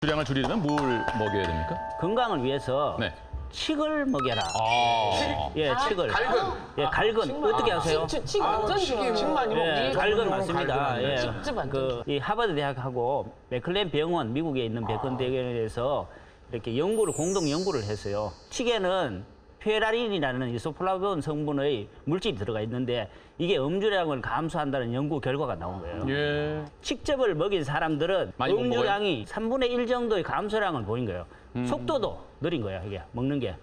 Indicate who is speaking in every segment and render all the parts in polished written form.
Speaker 1: 주량을 줄이려면 뭘 먹여야 됩니까?
Speaker 2: 건강을 위해서
Speaker 1: 네.
Speaker 2: 칡을 먹여라. 예, 칡을.
Speaker 3: 갈근.
Speaker 2: 예, 갈근. 어떻게 아세요?
Speaker 4: 칡 완전 좋아요.
Speaker 2: 예, 갈근 맞습니다. 예,
Speaker 4: 직접 만들죠.
Speaker 2: 이 하버드 대학하고 맥클렌 병원, 미국에 있는 맥클렌 병원에서 이렇게 공동 연구를 했어요. 칡에는 페라린이라는 이소플라본 성분의 물질이 들어가 있는데 이게 음주량을 감소한다는 연구 결과가 나온 거예요.
Speaker 1: 예.
Speaker 2: 칡즙을 먹인 사람들은
Speaker 1: 많이 못
Speaker 2: 음주량이 3분의 1 정도의 감소량을 보인 거예요. 속도도 느린 거야, 이게 먹는 게.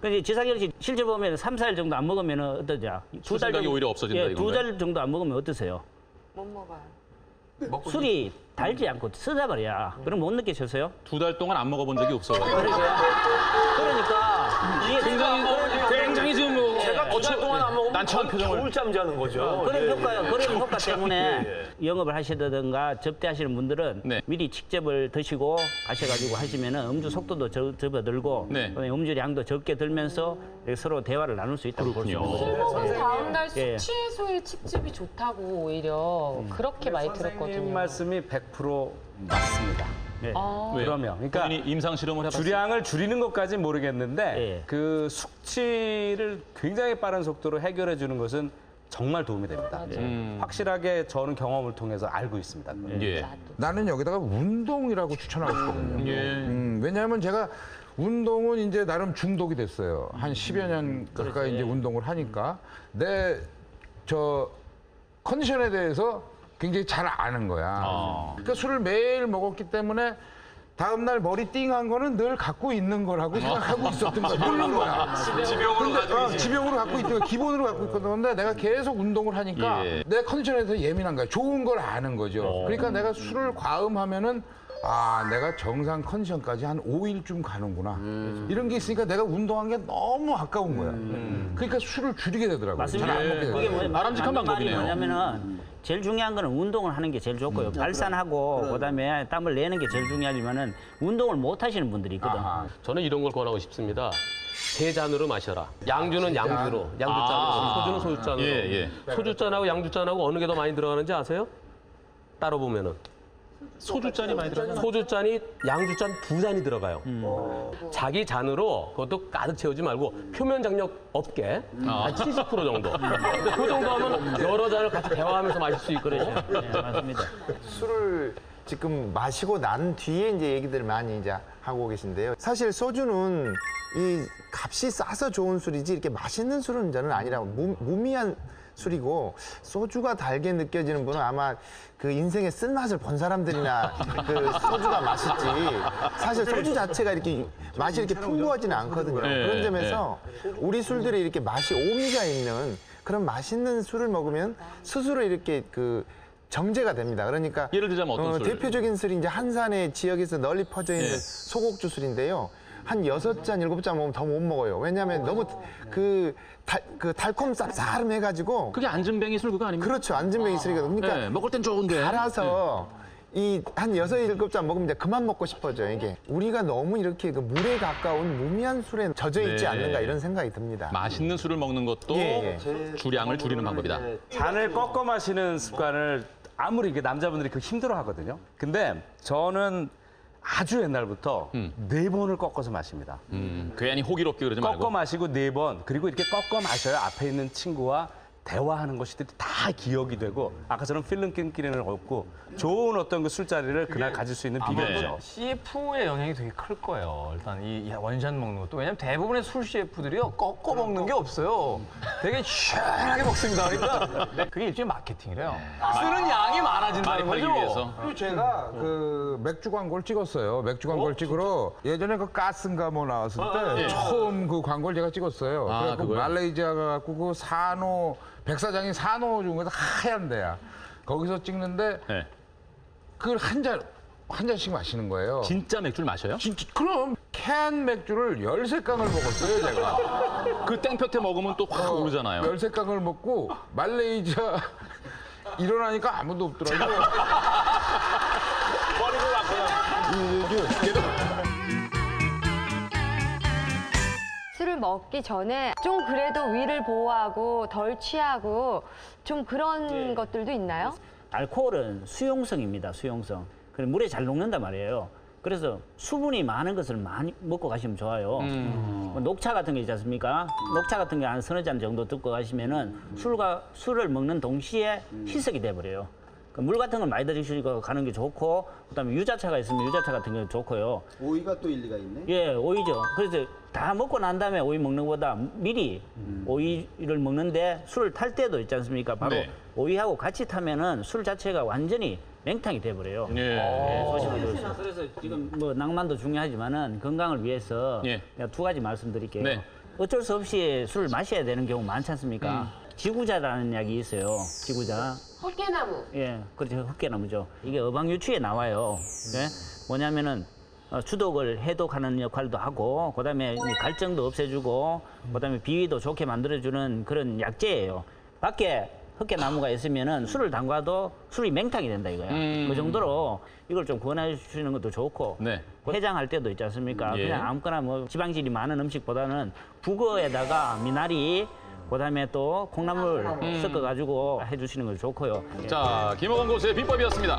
Speaker 2: 근데 지상렬 씨 실제 보면 3, 4일 정도 안 먹으면 어떠냐?
Speaker 1: 술생각이 오히려 없어진다
Speaker 2: 예,
Speaker 1: 이건가요?
Speaker 2: 2달 정도 안 먹으면 어떠세요?
Speaker 4: 못 먹어요.
Speaker 2: 술이 달지 않고 쓰다버려. 그럼 못 느끼셨어요?
Speaker 1: 2달 동안 안 먹어본 적이 없어요.
Speaker 2: 그러니까 이게
Speaker 1: 굉장히 지금 뭐
Speaker 3: 제가 2달 동안 안 먹으면
Speaker 1: 난처한 표정을.
Speaker 3: 겨울잠 자는 거죠.
Speaker 2: 그런 효과 때문에 영업을 하시다든가 접대하시는 분들은
Speaker 1: 네.
Speaker 2: 미리 직접을 드시고 가셔가지고 하시면은 음주 속도도 접어들고
Speaker 1: 네.
Speaker 2: 그다음에 음주량도 적게 들면서 이렇게 서로 대화를 나눌 수 있다고 볼 수 있는 거죠.
Speaker 4: 다음 날
Speaker 2: 예.
Speaker 4: 숙취 해소에 칡즙이 좋다고 오히려 그렇게 많이
Speaker 5: 선생님
Speaker 4: 들었거든요.
Speaker 5: 말씀이 100% 맞습니다.
Speaker 2: 예.
Speaker 1: 왜요?
Speaker 5: 그러면 그러니까
Speaker 1: 본인이 임상 실험을 해봤어요.
Speaker 5: 주량을 줄이는 것까지는 모르겠는데
Speaker 2: 예.
Speaker 5: 그 숙취를 굉장히 빠른 속도로 해결해 주는 것은 정말 도움이 됩니다. 확실하게 저는 경험을 통해서 알고 있습니다.
Speaker 1: 예.
Speaker 6: 나는 여기다가 운동이라고 추천하고 싶거든요.
Speaker 1: 예.
Speaker 6: 왜냐하면 제가 운동은 이제 나름 중독이 됐어요. 한 10여 년 가까이 이제 운동을 하니까 내 컨디션에 대해서 굉장히 잘 아는 거야. 그러니까 술을 매일 먹었기 때문에 다음날 머리 띵한 거는 늘 갖고 있는 거라고 생각하고 있었던 거야. 모르는 거야.
Speaker 3: 지병으로 가지고
Speaker 6: 지병으로 갖고 있던 거, 기본으로 갖고 있던 건데 내가 계속 운동을 하니까
Speaker 1: 예.
Speaker 6: 내 컨디션에 대해서 예민한 거야. 좋은 걸 아는 거죠. 그러니까 내가 술을 과음하면은 내가 정상 컨디션까지 한 5일쯤 가는구나. 이런 게 있으니까 내가 운동한 게 너무 아까운 거야. 그러니까 술을 줄이게 되더라고요.
Speaker 2: 맞습니다.
Speaker 6: 잘 안 먹게
Speaker 2: 그게
Speaker 6: 되더라고요.
Speaker 1: 바람직한
Speaker 2: 맞는 말이
Speaker 1: 방법이네요.
Speaker 2: 뭐냐면은 제일 중요한 거는 운동을 하는 게 제일 좋고요. 발산하고 그다음에 땀을 내는 게 제일 중요하지만은 운동을 못 하시는 분들이 있거든.
Speaker 7: 저는 이런 걸 권하고 싶습니다. 세 잔으로 마셔라. 양주는 양주로, 양주잔으로, 소주는 소주잔으로.
Speaker 1: 예,
Speaker 7: 소주잔하고 양주잔하고 어느 게 더 많이 들어가는지 아세요? 따로 보면은.
Speaker 1: 소주잔이 많이 들어가요.
Speaker 7: 소주잔이 양주잔 2잔이 들어가요. 자기 잔으로 그것도 가득 채우지 말고 표면 장력 없게 한 70% 정도. 근데 그 정도 하면 여러 잔을 같이 대화하면서 마실 수 있거든요.
Speaker 2: 네, 맞습니다.
Speaker 8: 술을 지금 마시고 난 뒤에 이제 얘기들 많이 이제 하고 계신데요. 사실 소주는 이 값이 싸서 좋은 술이지 이렇게 맛있는 술은 저는 아니라고 무미한 술이고 소주가 달게 느껴지는 분은 아마 그 인생의 쓴맛을 본 사람들이나 그 소주가 맛있지 사실 소주 자체가 이렇게 맛이 이렇게 풍부하지는 않거든요.
Speaker 1: 네,
Speaker 8: 그런 점에서 우리 술들이 이렇게 맛이 오미가 있는 그런 맛있는 술을 먹으면 스스로 이렇게 그 정제가 됩니다. 그러니까
Speaker 1: 예를 들자면 어떤 술?
Speaker 8: 대표적인 술이 이제 한산의 지역에서 널리 퍼져 있는 소곡주 술인데요. 한 6잔, 7잔 먹으면 더 못 먹어요. 왜냐하면 너무 그 달콤 쌉싸름 해가지고.
Speaker 1: 그게 안전뱅이 술 그거 아닙니까?
Speaker 8: 그렇죠. 안전뱅이 술이거든요. 그러니까
Speaker 1: 네, 먹을 땐 좋은데.
Speaker 8: 달아서 이 한 6, 7잔 먹으면 이제 그만 먹고 싶어져요, 이게. 우리가 너무 이렇게 그 물에 가까운 무미한 술에 젖어 있지
Speaker 1: 네.
Speaker 8: 않는가 이런 생각이 듭니다.
Speaker 1: 맛있는 술을 먹는 것도
Speaker 8: 예,
Speaker 1: 주량을 줄이는 방법이다.
Speaker 5: 잔을 꺾어 마시는 습관을 아무리 이게 남자분들이 그 힘들어 하거든요. 근데 저는 아주 옛날부터 4번을 꺾어서 마십니다.
Speaker 1: 괜히 호기롭게 그러지 말고.
Speaker 5: 꺾어 마시고 4번, 그리고 이렇게 꺾어 마셔야 앞에 있는 친구와 대화하는 것들이 다 기억이 되고 아까처럼 필름 끈기를 얻고 좋은 어떤 그 술자리를 그날 가질 수 있는 비결이죠.
Speaker 3: CF의 영향이 되게 클 거예요. 일단 이 원샷 먹는 것도. 왜냐면 대부분의 술 CF들이요. 꺾어 먹는 게 없어요. 되게 시원하게 먹습니다. 그러니까 그게 일종의 마케팅이래요. 쓰는 양이 많아진다는
Speaker 1: 많이
Speaker 3: 거죠.
Speaker 1: 팔기 위해서.
Speaker 6: 그리고 제가 그 맥주 광고를 찍었어요. 맥주 광고를 찍으러 예전에 그 가스인가 뭐 나왔을 때 처음 그 광고를 제가 찍었어요. 그래서
Speaker 1: 그거요?
Speaker 6: 말레이시아가 갖고 그 산호 백사장이 산호 중에서 하얀 데야. 거기서 찍는데
Speaker 1: 네.
Speaker 6: 그걸 한 잔씩 마시는 거예요.
Speaker 1: 진짜 맥주를 마셔요?
Speaker 6: 진짜 그럼 캔 맥주를 13강을 먹었어요, 제가.
Speaker 1: 그 땡볕에 먹으면 또 확 오르잖아요.
Speaker 6: 13강을 먹고 말레이시아 일어나니까 아무도 없더라고요.
Speaker 9: 술을 먹기 전에 좀 그래도 위를 보호하고 덜 취하고 좀 그런 것들도 있나요?
Speaker 2: 알코올은 수용성입니다. 수용성. 그래서 물에 잘 녹는단 말이에요. 그래서 수분이 많은 것을 많이 먹고 가시면 좋아요. 뭐 녹차 같은 게 있지 않습니까? 녹차 같은 게 한 서너 잔 정도 듣고 가시면은 술을 먹는 동시에 희석이 돼버려요. 물 같은 건 많이 드시고 가는 게 좋고, 그다음에 유자차가 있으면 유자차 같은 게 좋고요.
Speaker 10: 오이가 또 일리가 있네.
Speaker 2: 예, 오이죠. 그래서 다 먹고 난 다음에 오이 먹는 것보다 미리 오이를 먹는데 술을 탈 때도 있지 않습니까? 바로
Speaker 1: 네.
Speaker 2: 오이하고 같이 타면은 술 자체가 완전히 냉탕이 돼버려요.
Speaker 1: 예.
Speaker 2: 소식을 들었어요. 그래서 지금 뭐 낭만도 중요하지만은 건강을 위해서
Speaker 1: 예.
Speaker 2: 제가 두 가지 말씀드릴게요.
Speaker 1: 네.
Speaker 2: 어쩔 수 없이 술을 마셔야 되는 경우 많지 않습니까? 지구자라는 약이 있어요. 지구자.
Speaker 4: 헛개나무.
Speaker 2: 예, 그렇죠. 헛개나무죠. 이게 어방유추에 나와요. 예? 뭐냐면은 주독을 해독하는 역할도 하고, 그다음에 갈증도 없애주고, 그다음에 비위도 좋게 만들어주는 그런 약재예요. 밖에 헛개나무가 있으면은 술을 담가도 술이 맹탕이 된다 이거야. 그 정도로 이걸 좀 권해 주시는 것도 좋고,
Speaker 1: 네.
Speaker 2: 해장할 때도 있지 않습니까?
Speaker 1: 예.
Speaker 2: 그냥 아무거나 뭐 지방질이 많은 음식보다는 북어에다가 미나리, 그다음에 또 콩나물 섞어가지고 해주시는 거 좋고요.
Speaker 1: 자, 김호건 고수의 비법이었습니다.